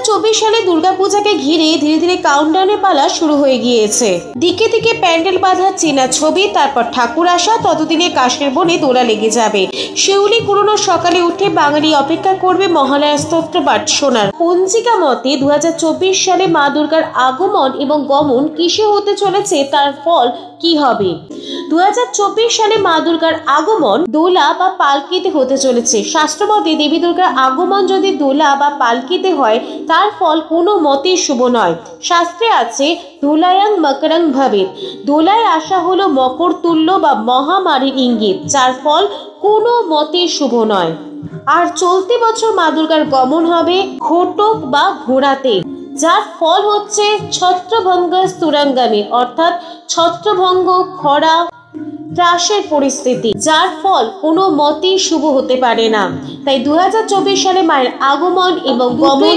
সালে দুর্গাপূজাকে ঘিরে ধীরে ধীরে কাউন্টডাউনের পালা শুরু হয়ে গিয়েছে। দিকে দিকে প্যান্ডেল বাঁধার চেনা ছবি, তারপর ঠাকুর আসা, ততদিনে কাশের বনে দোলা লেগে যাবে। শিউলি কুড়োনো সকালে উঠে বাঙালি অপেক্ষা করবে মহালয়া স্তোত্র পাঠ শোনার। পঞ্জিকা মতে 2024 সালে মা দুর্গার আগমন এবং গমন কিসে হতে চলেছে, তার ফল কি হবে। 2024 সালে মা দুর্গার আগমন দোলা বা পালকিতে হতে চলেছে। শাস্ত্রমতে দেবী দুর্গার আগমন যদি দোলা বা পালকিতে হয়, তার ফল কোনো মতেই শুভ নয়। শাস্ত্রে আছে দোলায়াং মকরং ভবেৎ, দোলায় আসা হলো মকর তুল্য বা মহামারীর ইঙ্গিত, যার ফল কোনো মতেই শুভ নয়। আর চলতি বছর মা দুর্গার গমন হবে ঘটক বা ঘোড়াতে, যার ফল হচ্ছে ছত্রভঙ্গ স্থূরাঙ্গামী, অর্থাৎ ছত্রভঙ্গ, খরা, ত্রাসের পরিস্থিতি, যার ফল কোনো মতেই শুভ হতে পারে না। তাই 2024 সালে মায়ের আগমন এবং গমন